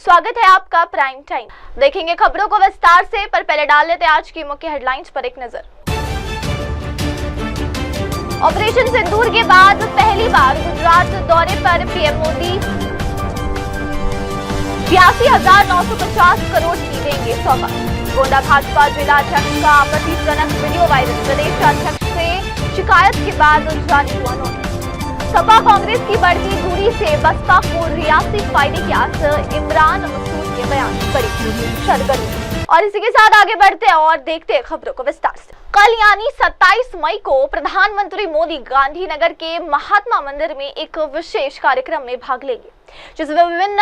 स्वागत है आपका प्राइम टाइम। देखेंगे खबरों को विस्तार से, पर पहले डाल लेते हैं आज की मुख्य हेडलाइंस पर एक नजर। ऑपरेशन सिंदूर के बाद पहली बार गुजरात दौरे पर पीएम मोदी 82,950 करोड़ की देंगे सौगात। गोंडा भाजपा जिला अध्यक्ष का आपत्तिजनक वीडियो वायरल। प्रदेश अध्यक्ष से शिकायत के बाद जारी हुआ नोटिस। सपा कांग्रेस की बढ़ती दूरी से बसपा को रियासती फायदे की आस। इमरान मसूद के बयान बड़ी सरगर्मी। और इसी के साथ आगे बढ़ते हैं और देखते हैं खबरों को विस्तार से। कल यानी 27 मई को प्रधानमंत्री मोदी गांधीनगर के महात्मा मंदिर में एक विशेष कार्यक्रम में भाग लेंगे, जिसमें विभिन्न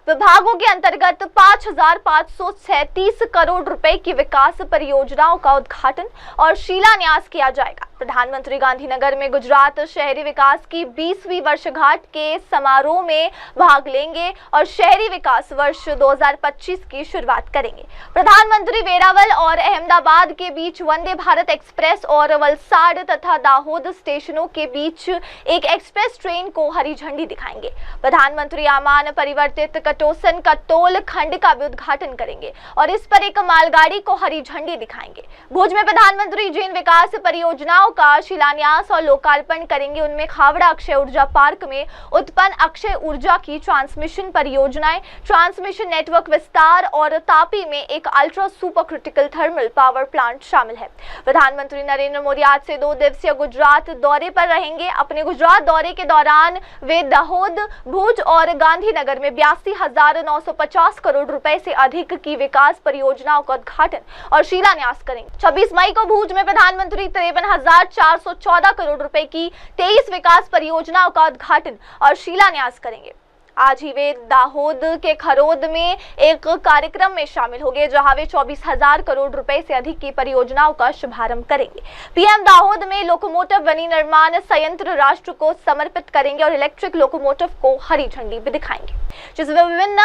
विभागों के अंतर्गत 5,537 करोड़ रुपए की विकास परियोजनाओं का उद्घाटन और शिलान्यास किया जाएगा। प्रधानमंत्री गांधीनगर में गुजरात शहरी विकास की 20वीं वर्षगांठ के समारोह में भाग लेंगे और शहरी विकास वर्ष 2025 की शुरुआत करेंगे। प्रधानमंत्री वेरावल और अहमदाबाद के बीच वंदे भारत एक्सप्रेस और वलसाड तथा दाहोद स्टेशनों के बीच एक एक्सप्रेस ट्रेन को हरी झंडी दिखाएंगे। प्रधानमंत्री आमान परिवर्तित कटोसन कटोल खंड का भी उद्घाटन करेंगे और इस पर एक मालगाड़ी को हरी झंडी दिखाएंगे। भुज में प्रधानमंत्री जिन विकास परियोजनाओं का शिलान्यास और लोकार्पण करेंगे, उनमें खावड़ा अक्षय ऊर्जा पार्क में उत्पन्न अक्षय ऊर्जा की ट्रांसमिशन परियोजनाएं, ट्रांसमिशन नेटवर्क विस्तार और तापी में एक ultra super critical thermal power plant शामिल है। प्रधानमंत्री नरेंद्र मोदी आज से 2 दिवसीय गुजरात दौरे पर रहेंगे। अपने गुजरात दौरे के दौरान वे दाहोद, भुज और गांधीनगर में 82,950 करोड़ रुपए से अधिक की विकास परियोजनाओं का उद्घाटन और शिलान्यास करेंगे। 26 मई को भुज में प्रधानमंत्री 53,414 करोड़ रुपए की 23 विकास परियोजनाओं का उद्घाटन और शिलान्यास करेंगे। आज ही वे दाहोद के खरोद में एक कार्यक्रम में शामिल होंगे, जहां वे 24,000 करोड़ रुपए से अधिक की परियोजनाओं का शुभारंभ करेंगे। पीएम दाहोद में लोकोमोटिव विनिर्माण संयंत्र राष्ट्र को समर्पित करेंगे और इलेक्ट्रिक लोकोमोटिव को हरी झंडी भी दिखाएंगे, जिसमें विभिन्न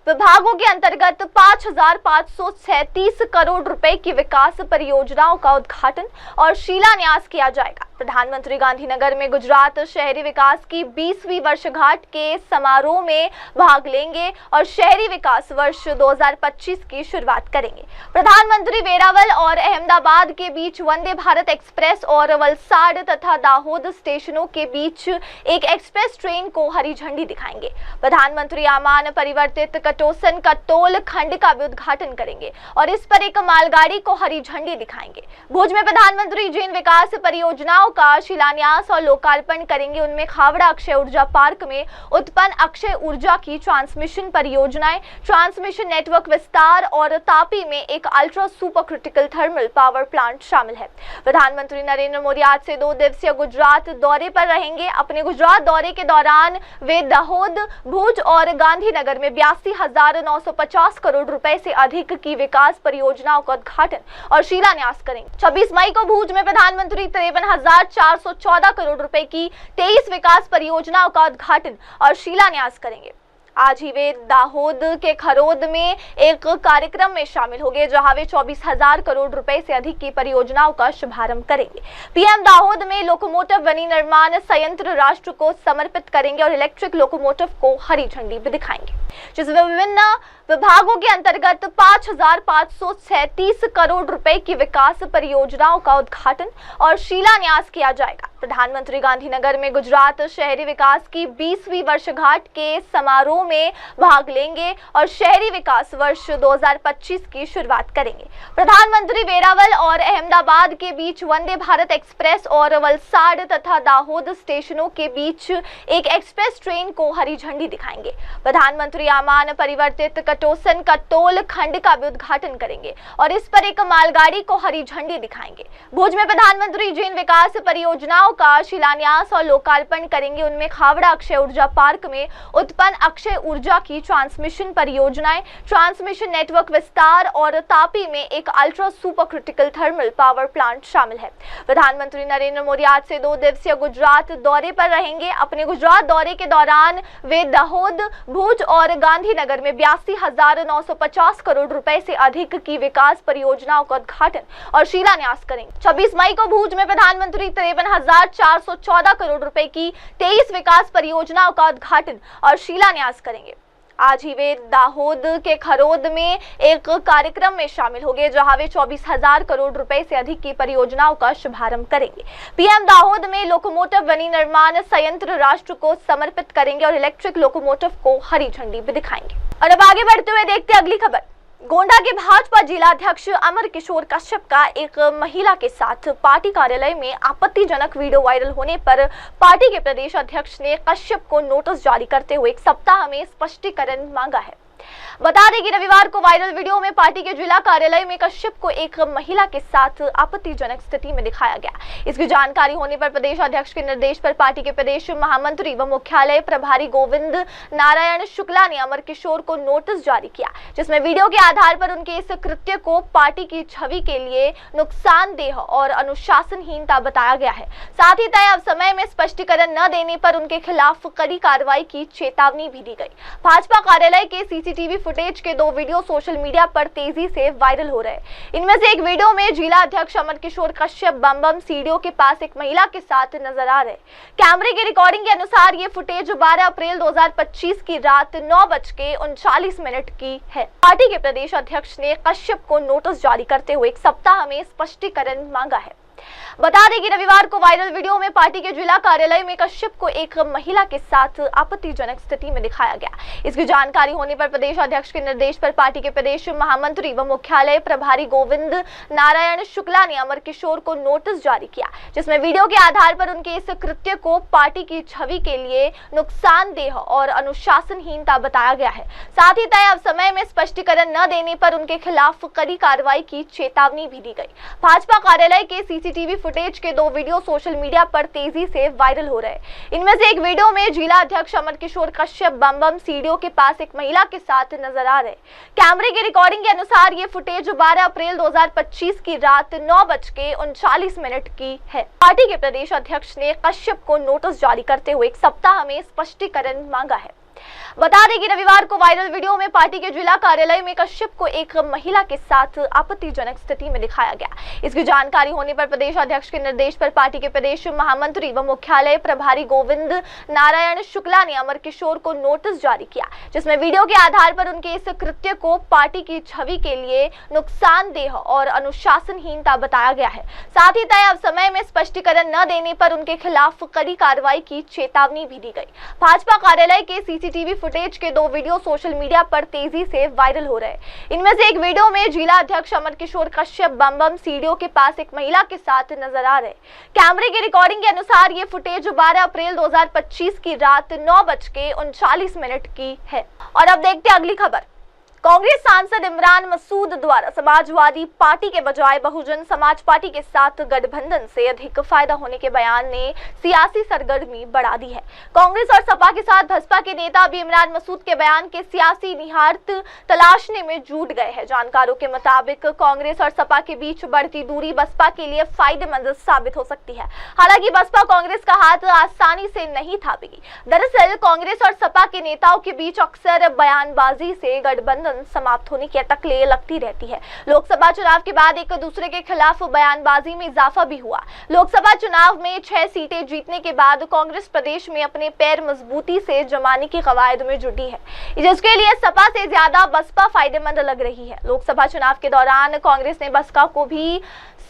विभागों के अंतर्गत 5,537 करोड़ रुपए की विकास परियोजनाओं का उद्घाटन और शिलान्यास किया जाएगा। प्रधानमंत्री गांधीनगर में गुजरात शहरी विकास की 20वीं वर्षगांठ के समारोह में भाग लेंगे और शहरी विकास वर्ष 2025 की शुरुआत करेंगे। प्रधानमंत्री वेरावल और अहमदाबाद के बीच वंदे भारत एक्सप्रेस और वलसाड तथा दाहोद स्टेशनों के बीच एक एक्सप्रेस ट्रेन को हरी झंडी दिखाएंगे। प्रधानमंत्री आमान परिवर्तित कटोसन कटोल खंड का भी उद्घाटन करेंगे और इस पर एक मालगाड़ी को हरी झंडी दिखाएंगे। भुज में प्रधानमंत्री जिन विकास परियोजनाओं का शिलान्यास और लोकार्पण करेंगे, उनमें खावड़ा अक्षय ऊर्जा पार्क में उत्पन्न अक्षय ऊर्जा की ट्रांसमिशन परियोजनाएं, ट्रांसमिशन नेटवर्क विस्तार और तापी में एक ultra super critical thermal power plant शामिल है। प्रधानमंत्री नरेंद्र मोदी आज से 2 दिवसीय गुजरात दौरे पर रहेंगे। अपने गुजरात दौरे के दौरान वे दाहोद, भुज और गांधीनगर में 82,950 करोड़ रुपए से अधिक की विकास परियोजनाओं का उद्घाटन और शिलान्यास करेंगे। 26 मई को भुज में प्रधानमंत्री 53,414 करोड़ रुपए की 23 विकास परियोजनाओं का उद्घाटन और शिलान्यास करेंगे। आज ही वे दाहोद के खरोद में एक कार्यक्रम में शामिल होंगे, जहां वे 24,000 करोड़ रुपए से अधिक की परियोजनाओं का शुभारंभ करेंगे। पीएम दाहोद में लोकोमोटिव विनिर्माण संयंत्र राष्ट्र को समर्पित करेंगे और इलेक्ट्रिक लोकोमोटिव को हरी झंडी भी दिखाएंगे, जिसमें विभिन्न विभागों के अंतर्गत 5,537 करोड़ रुपए की विकास परियोजनाओं का उद्घाटन और शिलान्यास किया जाएगा। प्रधानमंत्री गांधीनगर में गुजरात शहरी विकास की 20वीं वर्षगांठ के समारोह में भाग लेंगे और शहरी विकास वर्ष 2025 की शुरुआत करेंगे। प्रधानमंत्री वेरावल और अहमदाबाद के बीच वंदे भारत एक्सप्रेस और वलसाड तथा दाहोद स्टेशनों के बीच एक एक्सप्रेस ट्रेन को हरी झंडी दिखाएंगे। प्रधानमंत्री आमान परिवर्तित कटोसन कटोल खंड का भी उद्घाटन करेंगे और इस पर एक मालगाड़ी को हरी झंडी दिखाएंगे। भुज में प्रधानमंत्री जिन विकास परियोजनाओं का शिलान्यास और लोकार्पण करेंगे, उनमें खावड़ा अक्षय ऊर्जा पार्क में उत्पन्न अक्षय ऊर्जा की ट्रांसमिशन परियोजनाएं, ट्रांसमिशन नेटवर्क विस्तार और तापी में एक ultra super critical thermal power plant शामिल है। प्रधानमंत्री नरेंद्र मोदी आज से 2 दिवसीय गुजरात दौरे पर रहेंगे। अपने गुजरात दौरे के दौरान वे दाहोद, भुज और गांधीनगर में 82,950 करोड़ रुपए से अधिक की विकास परियोजनाओं का उद्घाटन और शिलान्यास करेंगे। 26 मई को भुज में प्रधानमंत्री 53,414 करोड़ रुपए की 23 विकास परियोजनाओं का उद्घाटन और शिलान्यास करेंगे। आज ही वे दाहोद के खरोद में एक कार्यक्रम में शामिल होंगे, जहां वे 24,000 करोड़ रुपए से अधिक की परियोजनाओं का शुभारंभ करेंगे। पीएम दाहोद में लोकोमोटिव विनिर्माण संयंत्र राष्ट्र को समर्पित करेंगे और इलेक्ट्रिक लोकोमोटिव को हरी झंडी भी दिखाएंगे। और अब आगे बढ़ते हुए देखते हैं अगली खबर। गोंडा के भाजपा जिलाध्यक्ष अमर किशोर कश्यप का एक महिला के साथ पार्टी कार्यालय में आपत्तिजनक वीडियो वायरल होने पर पार्टी के प्रदेश अध्यक्ष ने कश्यप को नोटिस जारी करते हुए एक सप्ताह में स्पष्टीकरण मांगा है। बता दें कि रविवार को वायरल वीडियो में पार्टी के जिला कार्यालय में कश्यप को एक महिला के साथ आपत्तिजनक स्थिति में दिखाया गया। इसकी जानकारी होने पर प्रदेश अध्यक्ष के निर्देश पर पार्टी के प्रदेश महामंत्री व मुख्यालय प्रभारी गोविंद नारायण शुक्ला ने अमर किशोर को नोटिस जारी किया, जिसमें वीडियो के आधार पर उनके इस कृत्य को पार्टी की छवि के लिए नुकसानदेह और अनुशासनहीनता बताया गया है। साथ ही तय समय में स्पष्टीकरण न देने पर उनके खिलाफ कड़ी कार्रवाई की चेतावनी भी दी गई। भाजपा कार्यालय के सीसीटीवी फुटेज के 2 वीडियो सोशल मीडिया पर तेजी से वायरल हो रहे हैं। इनमें से एक वीडियो में जिला अध्यक्ष अमर किशोर कश्यप बम सीढ़ियों के पास एक महिला के साथ नजर आ रहे। कैमरे की रिकॉर्डिंग के अनुसार ये फुटेज 12 अप्रैल 2025 की रात 9:39 की है। पार्टी के प्रदेश अध्यक्ष ने कश्यप को नोटिस जारी करते हुए एक सप्ताह में स्पष्टीकरण मांगा है। बता दें कि रविवार को वायरल वीडियो में पार्टी के जिला कार्यालय में कश्यप को एक महिला के साथ आपत्तिजनक स्थिति में दिखाया गया। इसकी जानकारी होने पर प्रदेश अध्यक्ष के निर्देश पर पार्टी के प्रदेश महामंत्री व मुख्यालय प्रभारी गोविंद नारायण शुक्ला ने अमर किशोर को नोटिस जारी किया, जिसमें वीडियो के आधार पर उनके इस कृत्य को पार्टी की छवि के लिए नुकसानदेह और अनुशासनहीनता बताया गया है। साथ ही तय समय में स्पष्टीकरण न देने पर उनके खिलाफ कड़ी कार्रवाई की चेतावनी भी दी गई। भाजपा कार्यालय के सीसीटीवी फुटेज के 2 वीडियो सोशल मीडिया पर तेजी से वायरल हो रहे। इनमें से एक वीडियो में जिला अध्यक्ष अमर किशोर कश्यप बम सीढ़ियों के पास एक महिला के साथ नजर आ रहे। कैमरे की रिकॉर्डिंग के अनुसार ये फुटेज 12 अप्रैल 2025 की रात 9:39 की है। पार्टी के प्रदेश अध्यक्ष ने कश्यप को नोटिस जारी करते हुए एक सप्ताह में स्पष्टीकरण मांगा है। बता दें कि रविवार को वायरल वीडियो में पार्टी के जिला कार्यालय में कश्यप को एक महिला के साथ आपत्तिजनक स्थिति में दिखाया गया। इसकी जानकारी होने पर प्रदेश अध्यक्ष के निर्देश पर पार्टी के प्रदेश महामंत्री व मुख्यालय प्रभारी गोविंद नारायण शुक्ला ने अमर किशोर को नोटिस जारी किया, जिसमें वीडियो के आधार पर उनके इस कृत्य को पार्टी की छवि के लिए नुकसानदेह और अनुशासनहीनता बताया गया है। साथ ही तय समय में स्पष्टीकरण न देने पर उनके खिलाफ कड़ी कार्रवाई की चेतावनी भी दी गई। भाजपा कार्यालय के सीसीटीवी फुटेज के 2 वीडियो सोशल मीडिया पर तेजी से वायरल हो रहे। इनमें से एक वीडियो में जिला अध्यक्ष अमर किशोर कश्यप बम सीढ़ियों के पास एक महिला के साथ नजर आ रहे। कैमरे की रिकॉर्डिंग के अनुसार ये फुटेज 12 अप्रैल 2025 की रात 9:39 की है। और अब देखते हैं अगली खबर। कांग्रेस सांसद इमरान मसूद द्वारा समाजवादी पार्टी के बजाय बहुजन समाज पार्टी के साथ गठबंधन से अधिक फायदा होने के बयान ने सियासी सरगर्मी बढ़ा दी है। कांग्रेस और सपा के साथ बसपा के नेता भी इमरान मसूद के बयान के सियासी निहितार्थ तलाशने में जुट गए हैं। जानकारों के मुताबिक कांग्रेस और सपा के बीच बढ़ती दूरी बसपा के लिए फायदेमंद साबित हो सकती है। हालांकि बसपा कांग्रेस का हाथ आसानी से नहीं थामेगी। दरअसल कांग्रेस और सपा के नेताओं के बीच अक्सर बयानबाजी से गठबंधन समाप्त होने की अटकलें लगती रहती है। लोकसभा चुनाव के बाद एक दूसरे के खिलाफ बयानबाजी में इजाफा भी हुआ। लोकसभा चुनाव में 6 सीटें जीतने के बाद कांग्रेस प्रदेश में अपने पैर मजबूती से जमाने की कवायद में जुटी है, जिसके लिए सपा से ज्यादा बसपा फायदेमंद लग रही है। लोकसभा चुनाव के दौरान कांग्रेस ने बसपा को भी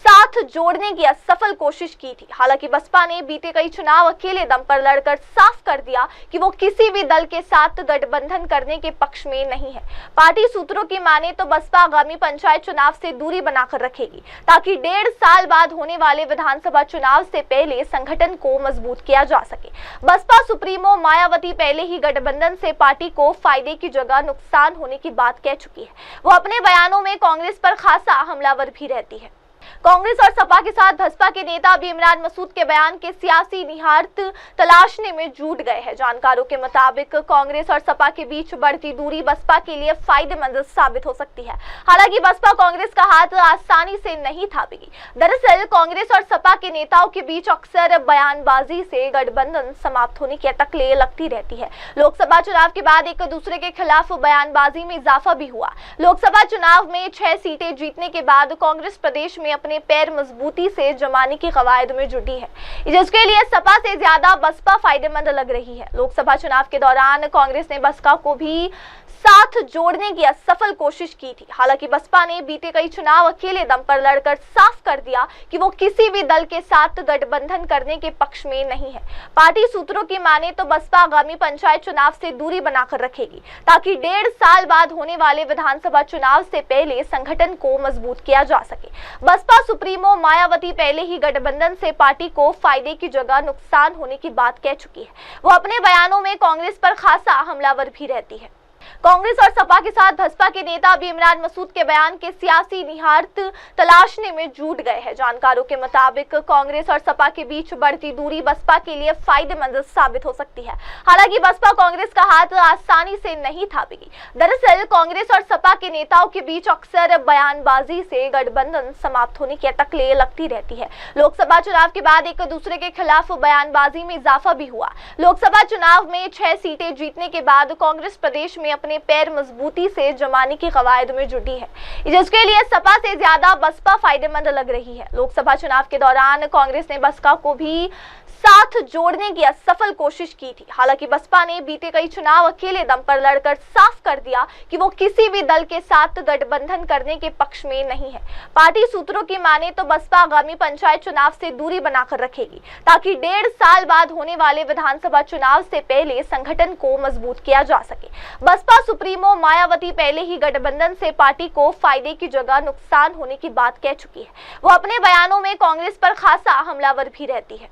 साथ जोड़ने की असफल कोशिश की थी। हालांकि बसपा ने बीते कई चुनाव अकेले दम पर लड़कर साफ कर दिया कि वो किसी भी दल के साथ गठबंधन करने के पक्ष में नहीं है। पार्टी सूत्रों की माने तो बसपा आगामी पंचायत चुनाव से दूरी बनाकर रखेगी, ताकि 1.5 साल बाद होने वाले विधानसभा चुनाव से पहले संगठन को मजबूत किया जा सके। बसपा सुप्रीमो मायावती पहले ही गठबंधन से पार्टी को फायदे की जगह नुकसान होने की बात कह चुकी है। वो अपने बयानों में कांग्रेस पर खासा हमलावर भी रहती है। कांग्रेस और सपा के साथ बसपा के नेता भी इमरान मसूद के बयान के सियासी निहितार्थ तलाशने में जुट गए हैं। जानकारों के मुताबिक कांग्रेस और सपा के बीच बढ़ती दूरी बसपा के लिए फायदेमंद साबित हो सकती है। हालांकि बसपा कांग्रेस का हाथ आसानी से नहीं थामेगी। दरअसल कांग्रेस और सपा के नेताओं के बीच अक्सर बयानबाजी से गठबंधन समाप्त होने की अटकलें लगती रहती है। लोकसभा चुनाव के बाद एक दूसरे के खिलाफ बयानबाजी में इजाफा भी हुआ। लोकसभा चुनाव में 6 सीटें जीतने के बाद कांग्रेस प्रदेश में में अपने पैर मजबूती से जमाने की कवायद में जुटी है, जिसके लिए सपा से ज्यादा बसपा फायदेमंद लग रही है। लोकसभा चुनाव के दौरान कांग्रेस ने बसपा को भी साथ जोड़ने की असफल कोशिश की थी। हालांकि बसपा ने बीते कई चुनाव अकेले दम पर लड़कर साफ कर दिया कि वो किसी भी दल के साथ गठबंधन करने के पक्ष में नहीं है। पार्टी सूत्रों की माने तो बसपा आगामी पंचायत चुनाव से दूरी बनाकर रखेगी, ताकि 1.5 साल बाद होने वाले विधानसभा चुनाव से पहले संगठन को मजबूत किया जा सके। बसपा सुप्रीमो मायावती पहले ही गठबंधन से पार्टी को फायदे की जगह नुकसान होने की बात कह चुकी है। वो अपने बयानों में कांग्रेस पर खासा हमलावर भी रहती है। कांग्रेस और सपा के साथ बसपा के नेता भी इमरान मसूद के बयान के सियासी निहितार्थ तलाशने में जुट गए हैं। जानकारों के मुताबिक कांग्रेस और सपा के बीच बढ़ती दूरी बसपा के लिए फायदेमंद साबित हो सकती है। हालांकि बसपा कांग्रेस का हाथ आसानी से नहीं थामेगी। दरअसल कांग्रेस और सपा के नेताओं के बीच अक्सर बयानबाजी से गठबंधन समाप्त होने की अटकलें लगती रहती है। लोकसभा चुनाव के बाद एक दूसरे के खिलाफ बयानबाजी में इजाफा भी हुआ। लोकसभा चुनाव में 6 सीटें जीतने के बाद कांग्रेस प्रदेश में अपने पैर मजबूती से जमाने की कवायद में जुटी है, जिसके लिए सपा से ज्यादा बसपा फायदेमंद लग रही है। लोकसभा चुनाव के दौरान कांग्रेस ने बसपा को भी साथ जोड़ने की असफल कोशिश की थी। हालांकि बसपा ने बीते कई चुनाव अकेले दम पर लड़कर साफ कर दिया कि वो किसी भी दल के साथ गठबंधन करने के पक्ष में नहीं है। पार्टी सूत्रों की माने तो बसपा आगामी पंचायत चुनाव से दूरी बनाकर रखेगी, ताकि 1.5 साल बाद होने वाले विधानसभा चुनाव से पहले संगठन को मजबूत किया जा सके। बसपा सुप्रीमो मायावती पहले ही गठबंधन से पार्टी को फायदे की जगह नुकसान होने की बात कह चुकी है। वो अपने बयानों में कांग्रेस पर खासा हमलावर भी रहती है।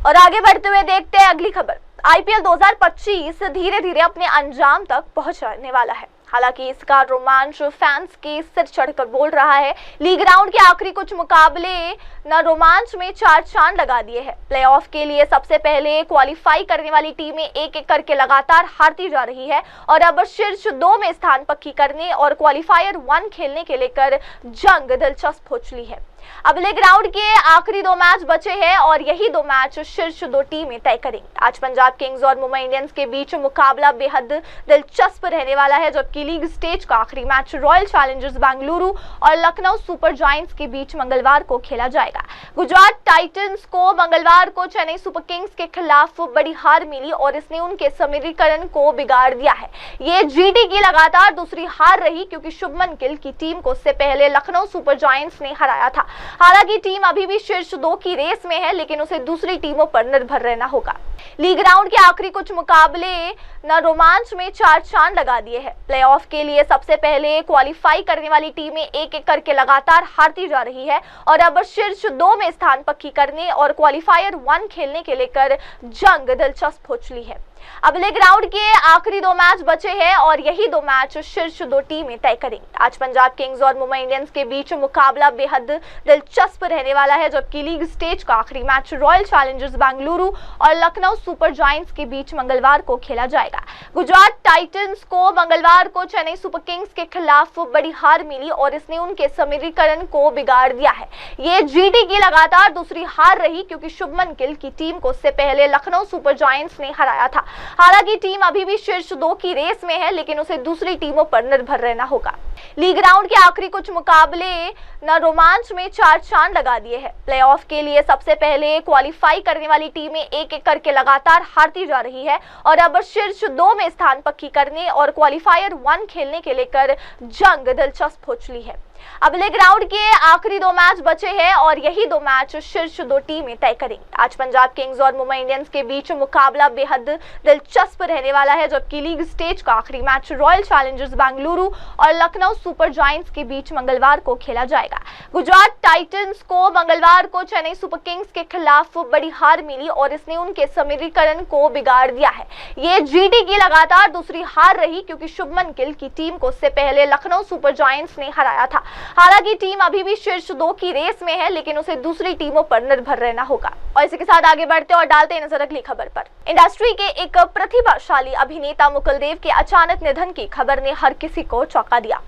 और आगे बढ़ते हुए देखते हैं अगली खबर। आईपीएल 2025 धीरे धीरे अपने अंजाम तक पहुंचने वाला है। हालांकि इसका रोमांच फैंस के सिर चढ़कर बोल रहा है। लीग राउंड के आखिरी कुछ मुकाबले न रोमांच में 4 चांद लगा दिए हैं। प्लेऑफ के लिए सबसे पहले क्वालिफाई करने वाली टीमें एक-एक करके लगातार हारती जा रही है और अब शीर्ष 2 में स्थान पक्की करने और क्वालिफायर 1 खेलने के लेकर जंग दिलचस्प हो चुकी है। अब लीग राउंड के आखिरी 2 मैच बचे हैं और यही 2 मैच शीर्ष 2 टीमें तय करेंगी। आज पंजाब किंग्स और मुंबई इंडियंस के बीच मुकाबला बेहद दिलचस्प रहने वाला है, जबकि लीग स्टेज का आखिरी मैच रॉयल चैलेंजर्स बेंगलुरु और लखनऊ सुपर जायंट्स के बीच मंगलवार को खेला जाएगा। गुजरात टाइटंस को मंगलवार को चेन्नई सुपर किंग्स के खिलाफ बड़ी हार मिली और इसने उनके समीकरण को बिगाड़ दिया है। ये जीटी की लगातार दूसरी हार रही, क्योंकि शुभमन गिल की टीम को इससे पहले लखनऊ सुपर जायंट्स ने हराया था। हालांकि टीम अभी भी शीर्ष 2 की रेस में है, लेकिन उसे दूसरी टीमों पर निर्भर रहना होगा। लीग राउंड के आखिरी कुछ मुकाबले न रोमांच में 4 चांद लगा दिए हैं। प्लेऑफ के लिए सबसे पहले क्वालिफाई करने वाली टीमें एक-एक करके लगातार हारती जा रही है और अब शीर्ष 2 में स्थान पक्की करने और क्वालिफायर 1 खेलने के लेकर जंग दिलचस्प हो चुकी है। अब लीग राउंड के आखिरी 2 मैच बचे हैं और यही 2 मैच शीर्ष 2 टीमें तय करेंगी। आज पंजाब किंग्स और मुंबई इंडियंस के बीच मुकाबला बेहद दिलचस्प रहने वाला है, जबकि लीग स्टेज का आखिरी मैच रॉयल चैलेंजर्स बेंगलुरु और लखनऊ सुपर जायंट्स के बीच मंगलवार को खेला जाएगा। गुजरात टाइटंस को मंगलवार को चेन्नई सुपर किंग्स के खिलाफ बड़ी हार मिली और इसने उनके समीकरण को बिगाड़ दिया है। ये जीटी की लगातार दूसरी हार रही, क्योंकि शुभमन गिल की टीम को इससे पहले लखनऊ सुपर जायंट्स ने हराया था। हालांकि टीम अभी भी शीर्ष 2 की रेस में है, लेकिन उसे दूसरी टीमों पर निर्भर रहना होगा। लीग राउंड के आखिरी कुछ मुकाबले न रोमांच में 4 चांद लगा दिए हैं। प्लेऑफ के लिए सबसे पहले क्वालिफाई करने वाली टीमें एक-एक करके लगातार हारती जा रही है और अब शीर्ष 2 में स्थान पक्की करने और क्वालिफायर 1 खेलने के लेकर जंग दिलचस्प हो चुकी है। अब लीग राउंड के आखिरी 2 मैच बचे हैं और यही 2 मैच शीर्ष 2 टीमें तय करेंगी। आज पंजाब किंग्स और मुंबई इंडियंस के बीच मुकाबला बेहद दिलचस्प रहने वाला है, जबकि लीग स्टेज का आखिरी मैच रॉयल चैलेंजर्स बेंगलुरु और लखनऊ सुपर जायंट्स के बीच मंगलवार को खेला जाएगा। गुजरात टाइटंस को मंगलवार को चेन्नई सुपर किंग्स के खिलाफ बड़ी हार मिली और इसने उनके समीकरण को बिगाड़ दिया है। ये जीटी की लगातार दूसरी हार रही, क्योंकि शुभमन गिल की टीम को इससे पहले लखनऊ सुपर जायंट्स ने हराया था। हालांकि टीम अभी भी शीर्ष 2 की रेस में है, लेकिन उसे दूसरी टीमों पर निर्भर रहना होगा। और इसी के साथ आगे बढ़ते और डालते नजर अगली खबर पर। इंडस्ट्री के एक प्रतिभाशाली अभिनेता मुकुल देव के अचानक निधन की खबर ने हर किसी को चौंका दिया।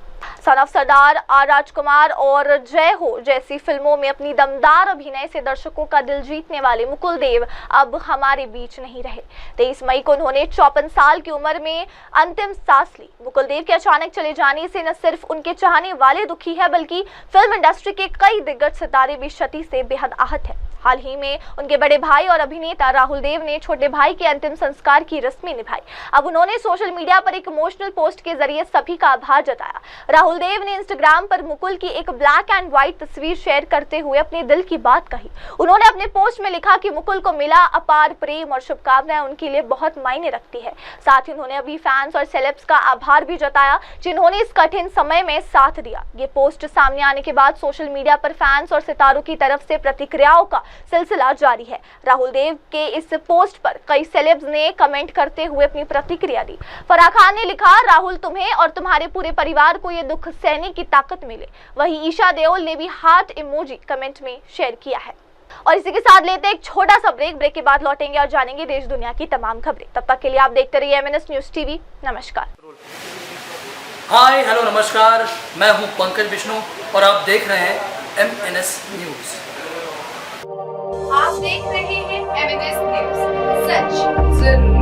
सन ऑफ सरदार, आर राजकुमार और जय हो जैसी फिल्मों में अपनी दमदार अभिनय से दर्शकों का दिल जीतने वाले मुकुल देव अब हमारे बीच नहीं रहे। 23 मई को उन्होंने 54 साल की उम्र में अंतिम सांस ली। मुकुल देव के अचानक चले जाने से न सिर्फ उनके चाहने वाले दुखी है, बल्कि फिल्म इंडस्ट्री के कई दिग्गज सितारे भी क्षति से बेहद आहत है। हाल ही में उनके बड़े भाई और अभिनेता राहुल देव ने छोटे भाई के अंतिम संस्कार की रस्में निभाई। अब उन्होंने सोशल मीडिया पर एक इमोशनल पोस्ट के जरिए सभी का आभार जताया। राहुल देव ने इंस्टाग्राम पर मुकुल की एक ब्लैक एंड व्हाइट तस्वीर शेयर करते हुए अपने दिल की बात कही। उन्होंने अपने पोस्ट में लिखा कि मुकुल को मिला अपार प्रेम और शुभकामनाएं उनके लिए बहुत मायने रखती है। साथ ही उन्होंने अभी फैंस और सेलेब्स का आभार भी जताया जिन्होंने इस कठिन समय में साथ दिया। ये पोस्ट सामने आने के बाद सोशल मीडिया पर फैंस और सितारों की तरफ से प्रतिक्रियाओं का सिलसिला जारी है। राहुल देव के इस पोस्ट पर कई सेलेब्स ने कमेंट करते हुए अपनी प्रतिक्रिया दी। फराह खान ने लिखा, राहुल तुम्हें और तुम्हारे पूरे परिवार को ये दुख सहने की ताकत मिले। वहीं ईशा देओल ने भी हार्ट इमोजी कमेंट में शेयर किया है। और इसी के साथ लेते हैं एक छोटा सा ब्रेक के बाद लौटेंगे और जानेंगे देश दुनिया की तमाम खबरें। तब तक के लिए आप देखते रहिए MNS न्यूज टीवी। नमस्कार। हाय हेलो नमस्कार, मैं हूं पंकज विष्णु और आप देख रहे हैं MNS न्यूज। आप देख रहे हैं MNS न्यूज, सच जरूर।